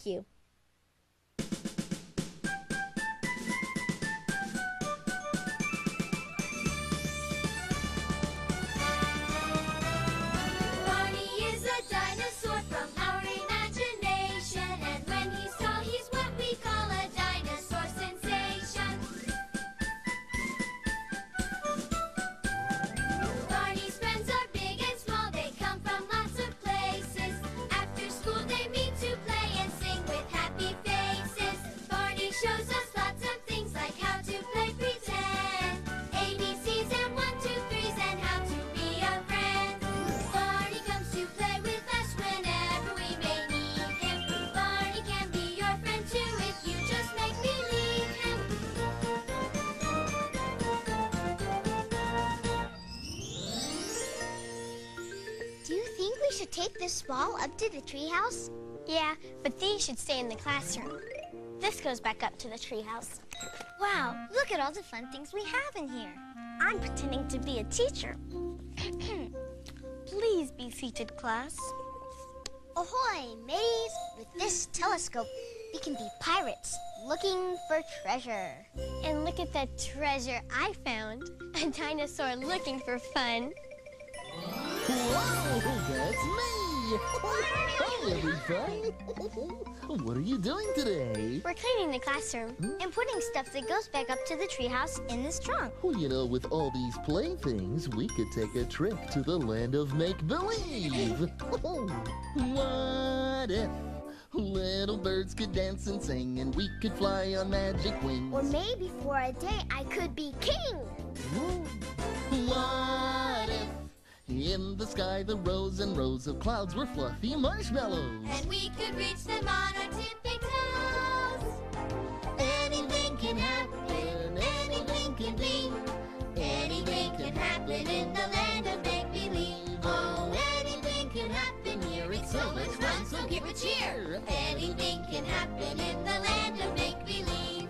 you. Barney is a dinosaur from our imagination, and when he's tall, he's what we call a dinosaur sensation. Barney's friends are big and small, they come from lots of places. After school they meet to play and sing with happy faces. Barney shows us lots of things like how to play pretend, ABCs and 1, 2, 3s, and how to be a friend. Barney comes to play with us whenever we may need him. Barney can be your friend too if you just make believe him. Do you think we should take this ball up to the treehouse? Yeah, but these should stay in the classroom. This goes back up to the treehouse. Wow, look at all the fun things we have in here. I'm pretending to be a teacher. Please be seated, class. Ahoy, mateys! With this telescope, we can be pirates looking for treasure. And look at that treasure I found. A dinosaur looking for fun. Whoa, that's me! Hi, everybody! What are you doing today? We're cleaning the classroom and putting stuff that goes back up to the treehouse in this trunk. Well, you know, with all these playthings, we could take a trip to the land of make-believe. What if little birds could dance and sing and we could fly on magic wings? Or maybe for a day I could be king. What if in the sky the rows and rows of clouds were fluffy marshmallows? And we could reach them on our tippy toes. Anything can happen, anything can be. Anything can happen in the land of make-believe. Oh, anything can happen here, it's so much fun, so give a cheer. Anything can happen in the land of make-believe.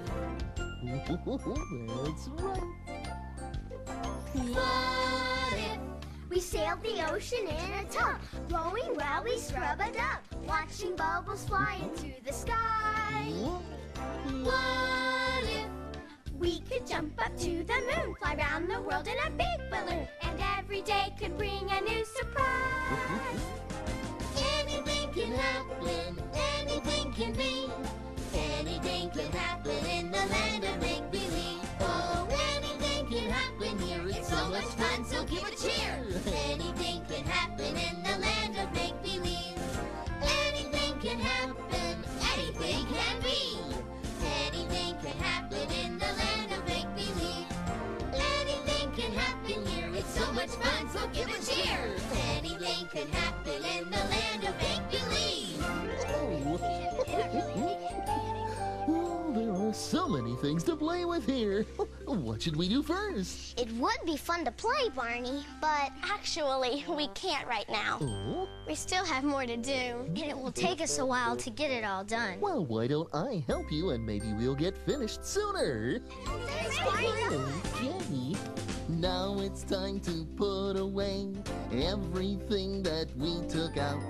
That's right. What if We sailed the ocean in a tub, rowing while we scrub it up, watching bubbles fly into the sky. What if We could jump up to the moon, fly round the world in a big balloon, and every day could bring a new surprise. anything can happen, anything can be. Anything can happen in the land of make-believe. Oh, anything can happen here, it's so much fun, so give a cheer. Anything can happen in the land of make-believe. Anything can happen, anything can be. Anything can happen in the land of make-believe. Anything can happen here, it's so much fun, so give a cheer. Anything can happen in the land of make-believe. Oh, there are so many things to play with here. What should we do first? It would be fun to play, Barney, but actually, we can't right now. Oh, We still have more to do, and it will take us a while to get it all done. well, why don't I help you and maybe we'll get finished sooner? Thanks, Barney. Okay. Now it's time to put away everything that we took out.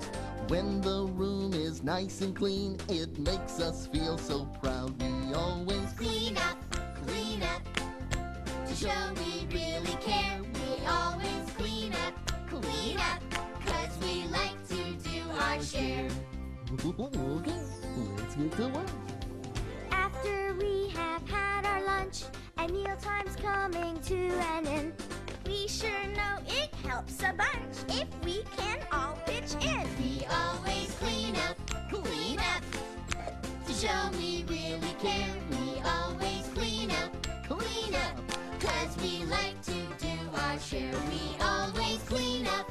When the room is nice and clean, it makes us feel so proud. We always Clean up, to show we really care. We always clean up, 'cause we like to do our share. Okay, let's get to work. After we have had our lunch and mealtime's coming to an end, we sure know it helps a bunch if we can all pitch in. We always clean up, to show we really care. We always clean up, 'cause we like to do our share. We always clean up,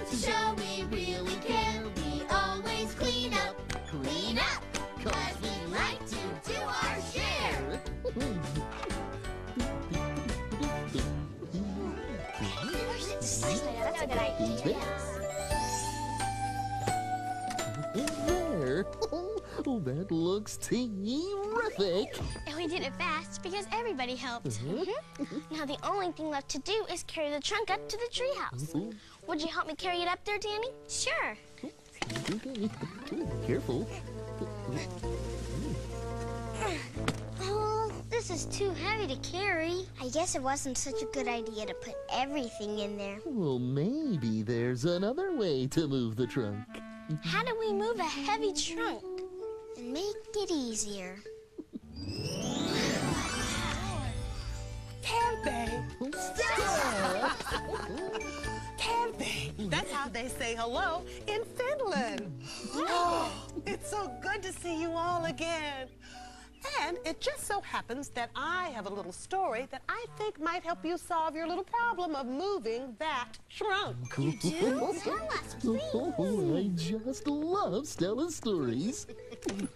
to show we really care. We always clean up, 'cause we like to do our share. That's a good idea. There. Oh, that looks terrific. And we did it fast because everybody helped. Now the only thing left to do is carry the trunk up to the treehouse. Would you help me carry it up there, Danny? Sure. Okay. Careful. Oh, this is too heavy to carry. I guess it wasn't such a good idea to put everything in there. Well, maybe there's another way to move the trunk. How do we move a heavy trunk? And make it easier. Camping. Stella! Camping. That's how they say hello in Finland. Oh, it's so good to see you all again. And it just so happens that I have a little story that I think might help you solve your little problem of moving that trunk. You do? Tell us, please. Oh, I just love Stella's stories. And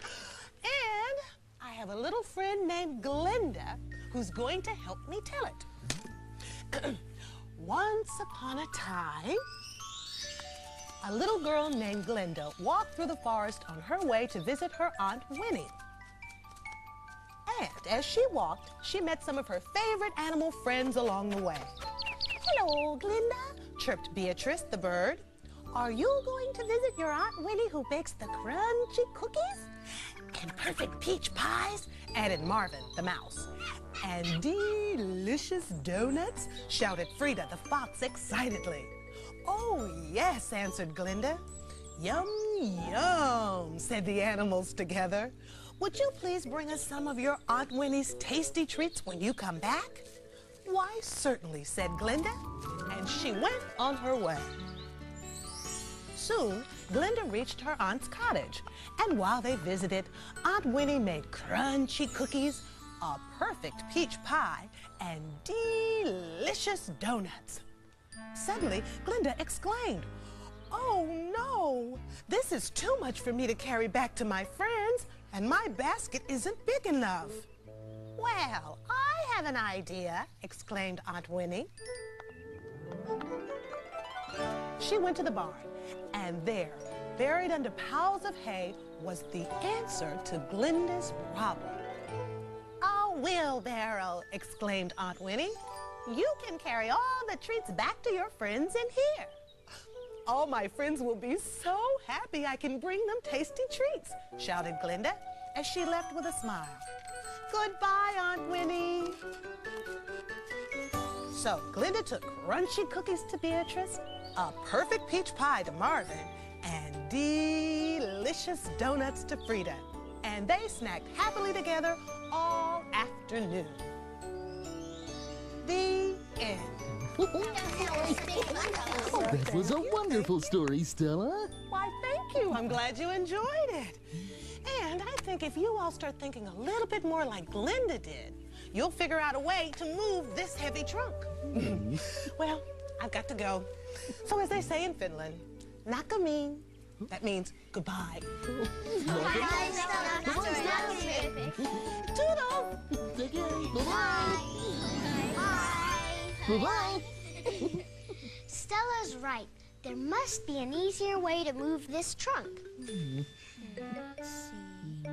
I have a little friend named Glinda who's going to help me tell it. Once upon a time, a little girl named Glinda walked through the forest on her way to visit her Aunt Winnie. And as she walked, she met some of her favorite animal friends along the way. "Hello, Glinda," chirped Beatrice the bird. "Are you going to visit your Aunt Winnie who bakes the crunchy cookies? And perfect peach pies," added Marvin the mouse. "And delicious donuts," shouted Frida the fox excitedly. "Oh, yes," answered Glinda. "Yum, yum," said the animals together. "Would you please bring us some of your Aunt Winnie's tasty treats when you come back?" "Why, certainly," said Glinda, and she went on her way. Soon, Glinda reached her aunt's cottage, and while they visited, Aunt Winnie made crunchy cookies, a perfect peach pie, and delicious donuts. Suddenly, Glinda exclaimed, "Oh no! This is too much for me to carry back to my friends, and my basket isn't big enough." "Well, I have an idea," exclaimed Aunt Winnie. She went to the barn, and there, buried under piles of hay, was the answer to Glinda's problem. "A wheelbarrow," exclaimed Aunt Winnie. "You can carry all the treats back to your friends in here." "All my friends will be so happy I can bring them tasty treats," shouted Glinda as she left with a smile. "Goodbye, Aunt Winnie." So Glinda took crunchy cookies to Beatrice, a perfect peach pie to Marvin, and delicious donuts to Frida. And they snacked happily together all afternoon. The end. That was a wonderful story, Stella. Why, thank you. I'm glad you enjoyed it. And I think if you all start thinking a little bit more like Glinda did, you'll figure out a way to move this heavy trunk. Well, I've got to go. So as they say in Finland, nakamin. That means goodbye. Bye, Stella. Toodles! Take care. Bye-bye. Bye-bye. Stella's right. There must be an easier way to move this trunk. Let's see.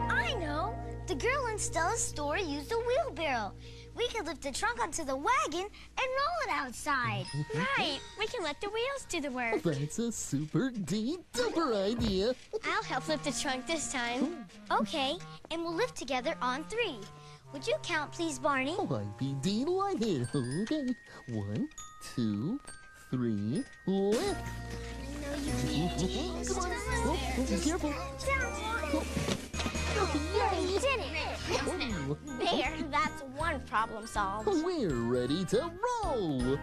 I know! The girl in Stella's story used a wheelbarrow. We could lift the trunk onto the wagon and roll it outside. Right. We can let the wheels do the work. That's a super duper idea. I'll help lift the trunk this time. Okay, and we'll lift together on 3. Would you count, please, Barney? Oh, I'd be delighted. Okay. 1, 2, 3, lift. No, you can't do this. Come on. Oh, be careful. Yeah, you did it. There, that's one problem solved. We're ready to roll.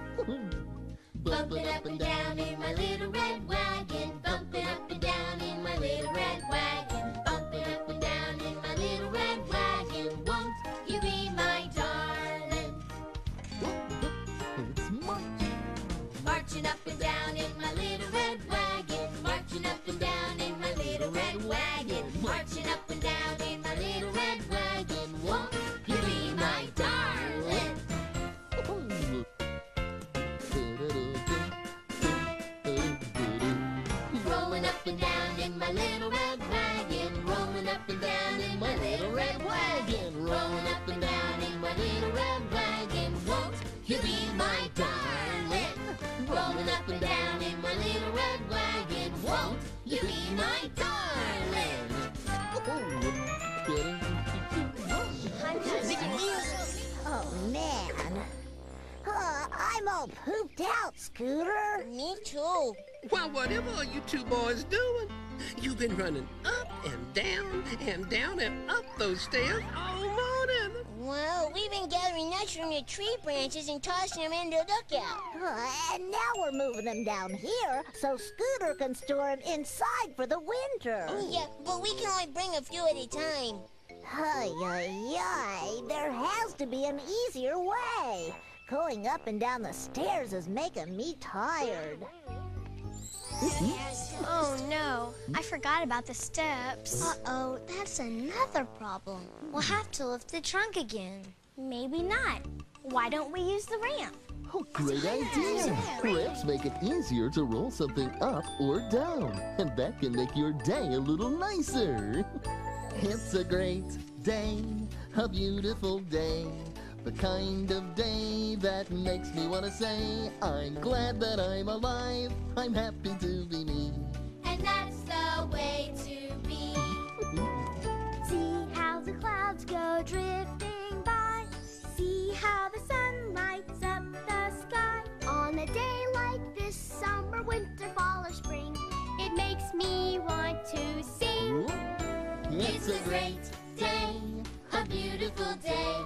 Bump it up and down in my little red wagon. Bump it up and down in my little red wagon. Bump it up and down in my little red wagon. Won't you be my darling? It's march. Marching up and down in my little red wagon. Marching up and down in my little red wagon. Marching up and down in my little red wagon. Won't you be my darling? Rolling up and down in my little red wagon. Rolling up and down in my little red wagon. Rolling up and down in my little red wagon. Won't you be my darling? Rolling up and down in my my little red wagon. Won't you be my darling? Oh, man. I'm all pooped out, Scooter. Me too. Well, whatever are you two boys doing? You've been running up and down and up those stairs all morning. Well, we've been gathering nuts from the tree branches and tossing them in the dugout. And now we're moving them down here so Scooter can store them inside for the winter. Yeah, but we can only bring a few at a time. There has to be an easier way. Going up and down the stairs is making me tired. Oh no, I forgot about the steps. Uh-oh, that's another problem. We'll have to lift the trunk again. Maybe not. Why don't we use the ramp? Oh, great idea! Ramps make it easier to roll something up or down, and that can make your day a little nicer. It's a great day, a beautiful day, the kind of day that makes me want to say, I'm glad that I'm alive, I'm happy to be me. And that's the way to be. See how the clouds go drifting by. See how the sun lights up the sky. On a day like this, summer, winter, fall, or spring, it makes me want to sing. It's a great day, a beautiful day,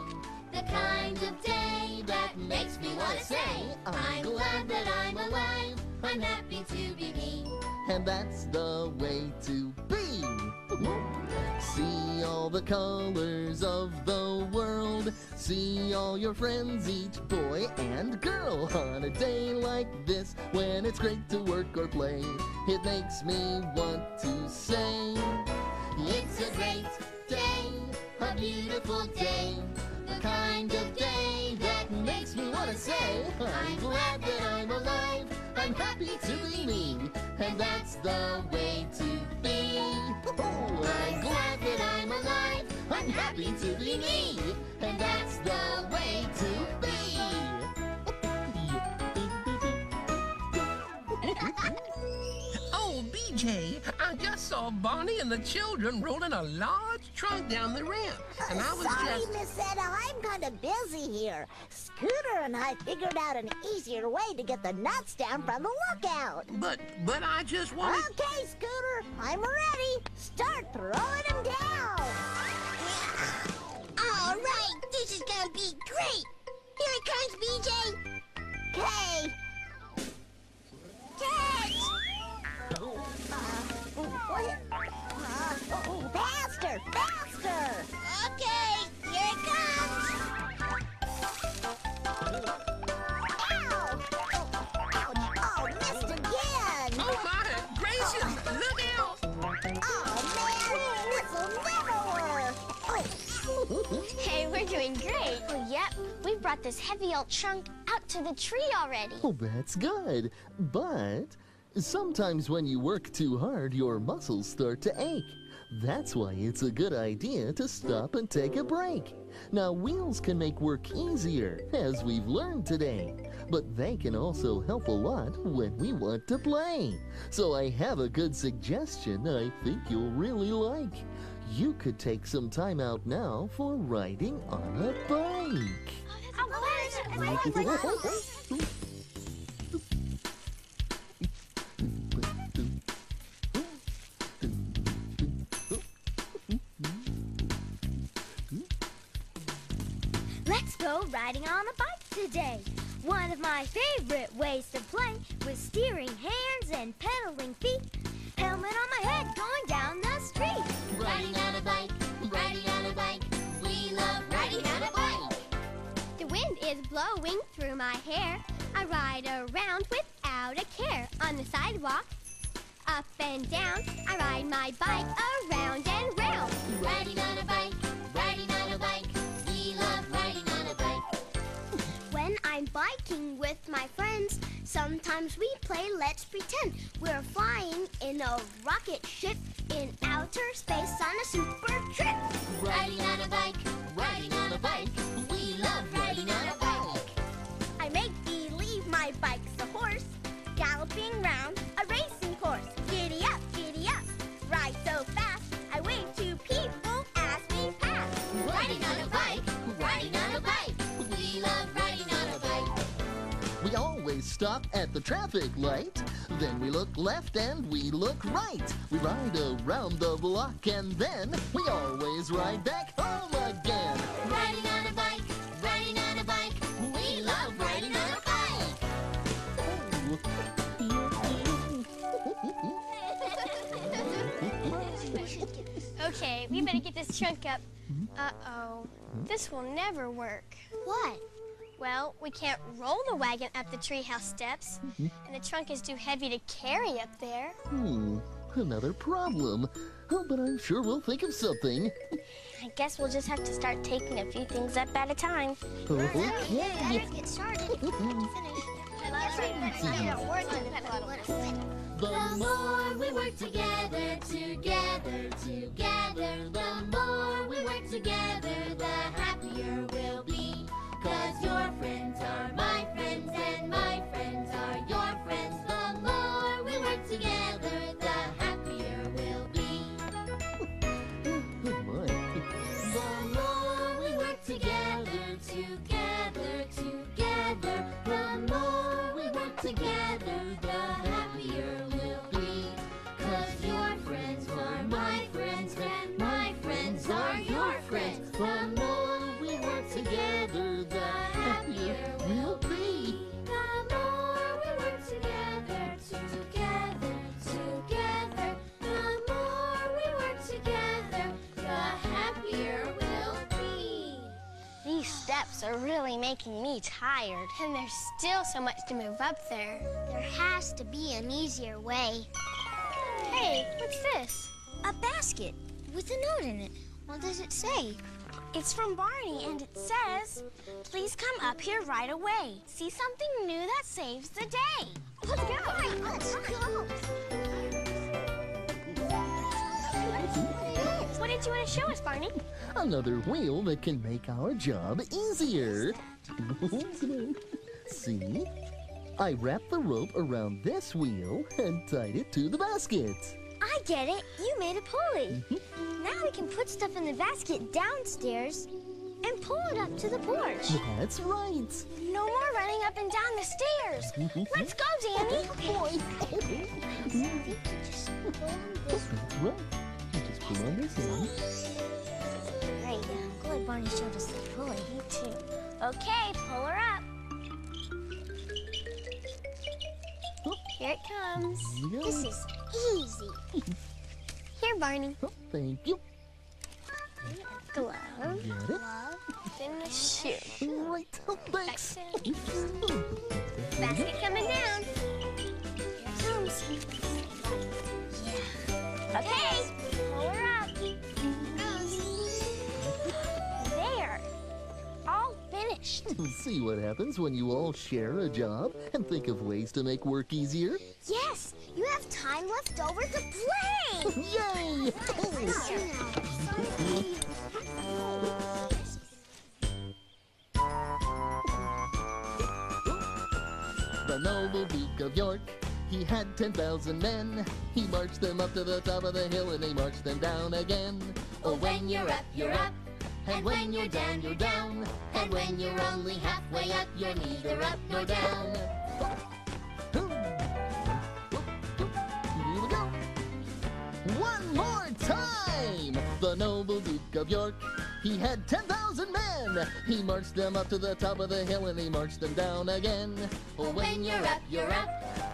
the kind of day that makes me want to say, I'm glad that I'm alive, I'm happy to be me. And that's the way to be. See all the colors of the world. See all your friends, each boy and girl. On a day like this, when it's great to work or play, it makes me want to say, It's a great day, a beautiful day, the kind of day that makes me want to say, I'm glad that I'm alive, I'm happy to be me, and that's the way to be. I'm glad that I'm alive, I'm happy to be me, and that's the way to be. Oh, BJ, I just saw Barney and the children rolling a large trunk down the ramp, and I was Sorry, just... Miss Etta, I'm kind of busy here. Scooter and I figured out an easier way to get the nuts down from the lookout. But I just wanted... Okay, Scooter, I'm ready. Start throwing them down. All right, this is gonna be great. Here it comes, BJ. Okay. Catch! Faster, faster. Okay, here it comes. Ow! Oh, missed again. Oh, my gracious! Look out! Oh, man, this'll never work. Hey, we're doing great. Oh, yep, we brought this heavy old trunk out to the tree already. Oh, that's good. But sometimes when you work too hard, your muscles start to ache. That's why it's a good idea to stop and take a break. Now, wheels can make work easier, as we've learned today. But they can also help a lot when we want to play. So I have a good suggestion I think you'll really like. You could take some time out now for riding on a bike. Let's go riding on a bike today. One of my favorite ways to play with steering hands and pedaling feet. Helmet on my head going down the street. Riding on a bike, we love riding on a bike. The wind is blowing through my hair. I ride around without a care. On the sidewalk, up and down, I ride my bike around and round. Riding on a bike, we love riding on a bike. When I'm biking with my friends, sometimes we play Let's Pretend. We're flying in a rocket ship in outer space on a super trip. Riding on a bike, we love riding on a bike. I make believe my bike's a horse, galloping round stop at the traffic light. Then we look left and we look right. We ride around the block and then we always ride back home again. Riding on a bike, riding on a bike. We love riding on a bike. Okay, we better get this trunk up. Uh-oh. This will never work. What? Well, we can't roll the wagon up the treehouse steps, and the trunk is too heavy to carry up there. Another problem. Oh, but I'm sure we'll think of something. I guess we'll just have to start taking a few things up at a time. Okay. Let's get started. The more we work together, together, together, the more we work together, the happier we'll be. 'Cause your friends are my friends and my friends are your friends. The more we work together, the happier we'll be. Oh, my. The more we work together, together, together, the more we work together, the happier we'll be. 'Cause your friends are my friends and my friends are your friends. The more we work together, the happier we'll be. The more we work together, together, together, the more we work together, the happier we'll be. These steps are really making me tired. And there's still so much to move up there. There has to be an easier way. Hey, what's this? A basket with a note in it. What does it say? It's from Barney, and it says, "Please come up here right away. See something new that saves the day." Let's go. Let's go. What did you want to show us, Barney? Another wheel that can make our job easier. See? I wrapped the rope around this wheel and tied it to the basket. I get it. You made a pulley. Now we can put stuff in the basket downstairs and pull it up to the porch. That's right. No more running up and down the stairs. Let's go, Danny. That's right. You just pull on this end. Great. I'm glad Barney showed us the pulley. Me too. Okay, pull her up. Here it comes. Here you go. This is easy. Here, Barney. Oh, thank you. Glove. Get it? Then the shoe. Right. Oh, thanks. Basket coming down. Here it comes. Yeah. Okay, pull her up. There. All finished. See what happens when you all share a job and think of ways to make work easier? Yes, you have time left over to play. Yay! The noble Duke of York, he had 10,000 men. He marched them up to the top of the hill and he marched them down again. Oh, when you're up, you're up. And when you're down, you're down. And when you're only halfway up, you're neither up nor down. Here we go. One more time! The noble Duke of York, he had 10,000 men. He marched them up to the top of the hill and he marched them down again. Oh, when you're up, you're up.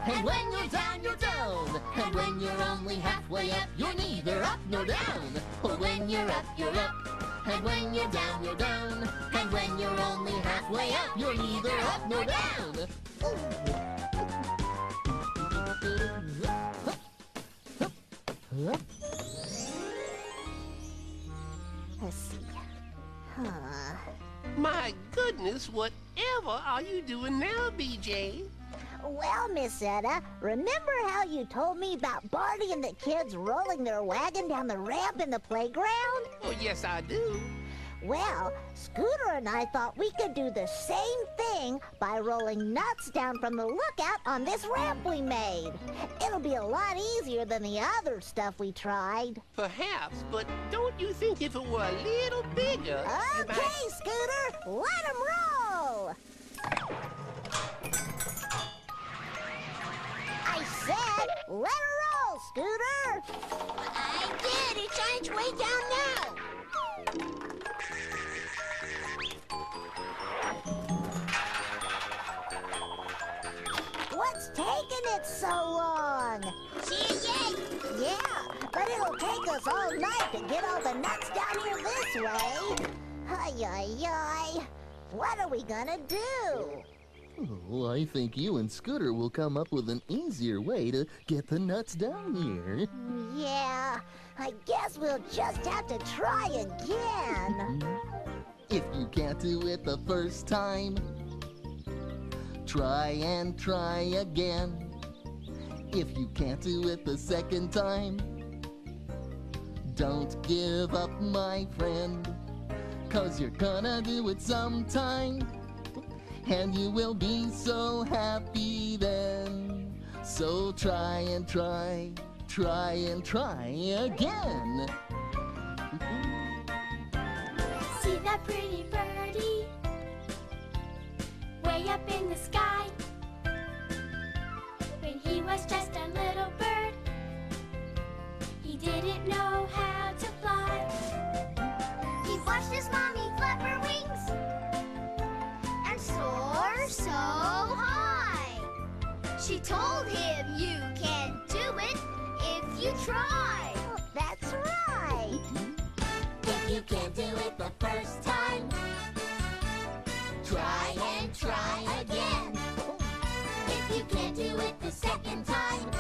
And when you're down, you're down. And when you're only halfway up, you're neither up nor down. Oh, when you're up, you're up. And when you're down, you're down. And when you're only halfway up, you're neither up nor down. Let's see. My goodness, whatever are you doing now, BJ? Well, Miss Etta, remember how you told me about Barney and the kids rolling their wagon down the ramp in the playground? Oh, yes, I do. Well, Scooter and I thought we could do the same thing by rolling nuts down from the lookout on this ramp we made. It'll be a lot easier than the other stuff we tried. Perhaps, but don't you think if it were a little bigger... you Okay, might- Scooter, let 'em roll! Let her roll, Scooter! I did! It's on its way down now! What's taking it so long? See it yet? Yeah, but it'll take us all night to get all the nuts down here this way. Ay, ay, ay. What are we gonna do? Oh, I think you and Scooter will come up with an easier way to get the nuts down here. Yeah, I guess we'll just have to try again. If you can't do it the first time, try and try again. If you can't do it the second time, don't give up, my friend, 'cause you're gonna do it sometime, and you will be so happy then. So try and try, try and try again. See that pretty birdie way up in the sky? When he was just a little bird, he didn't know how to fly. He watched his mommy flap her wings and soar so high. She told him, "You can do it if you try." That's right. If you can't do it the first time, try and try again. If you can't do it the second time,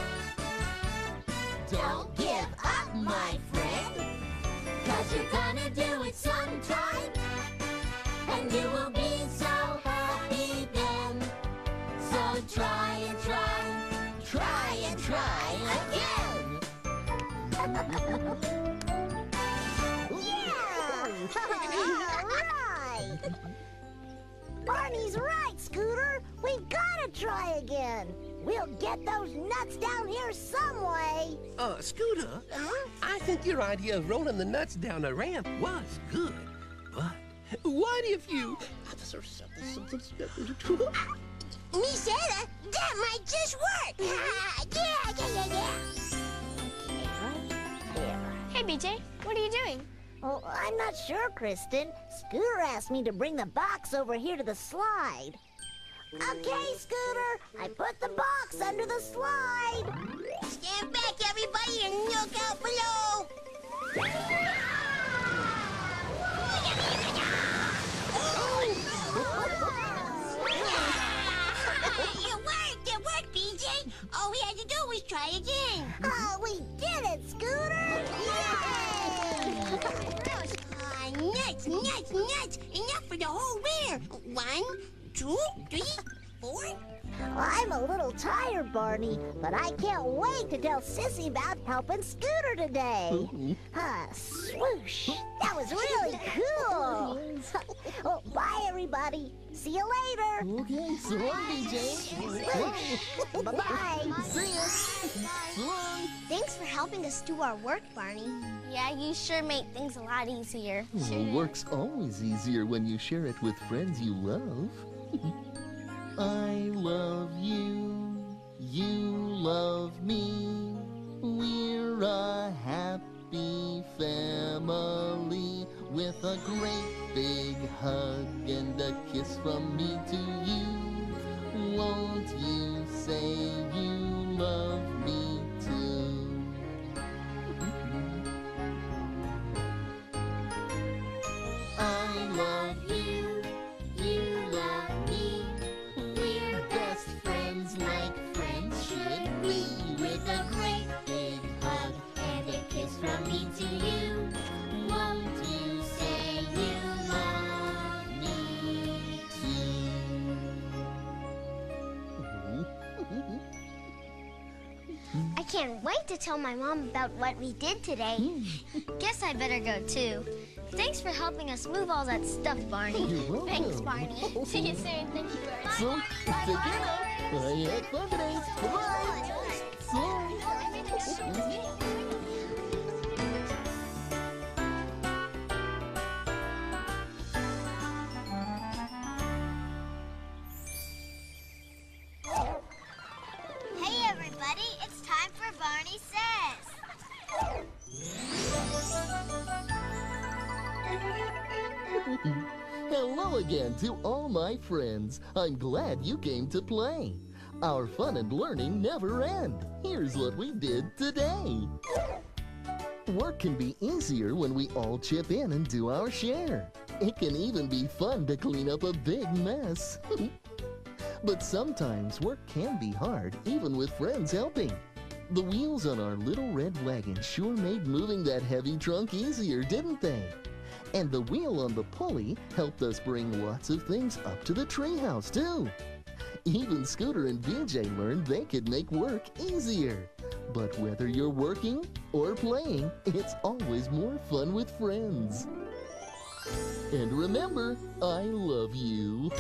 don't give up, my friend, 'cause you're gonna do it sometime, and you will be so happy then. So try and try, try and try again. Yeah! All right! Barney's right, Scooter. We've gotta try again. We'll get those nuts down here some way. Scooter, I think your idea of rolling the nuts down a ramp was good. But what if you... Miss Stella, that might just work. Yeah. Hey, BJ, what are you doing? Oh, I'm not sure, Kristen. Scooter asked me to bring the box over here to the slide. Okay, Scooter, I put the box under the slide. Stand back, everybody, and look out below. It worked, BJ. All we had to do was try again. Oh, we did it, Scooter! Yay! Nuts. Enough for the whole winter. 1, 2, 3, 4. I'm a little tired, Barney, but I can't wait to tell Sissy about helping Scooter today. Swoosh! That was really cool! Oh, bye, everybody. See you later. Okay, so long, BJ. Bye-bye. See ya. So long. Thanks for helping us do our work, Barney. Yeah, you sure make things a lot easier. Work's always easier when you share it with friends you love. I love you, you love me. We're a happy family with a great big hug and a kiss from me to you. Won't you say you love me too? I love you, you love me. We're best friends like friends should be. With a great big hug and a kiss from me to you. Won't you say you love me I can't wait to tell my mom about what we did today. Guess I better go too. Thanks for helping us move all that stuff, Barney. You're welcome. Thanks, Barney. See you soon. Thank you, Barney. So, take care now. I had fun today. Bye-bye. So long. Hey, everybody. It's time for Hello again to all my friends. I'm glad you came to play. Our fun and learning never end. Here's what we did today. Work can be easier when we all chip in and do our share. It can even be fun to clean up a big mess. But sometimes work can be hard, even with friends helping. The wheels on our little red wagon sure made moving that heavy trunk easier, didn't they? And the wheel on the pulley helped us bring lots of things up to the treehouse, too. Even Scooter and VJ learned they could make work easier. But whether you're working or playing, it's always more fun with friends. And remember, I love you.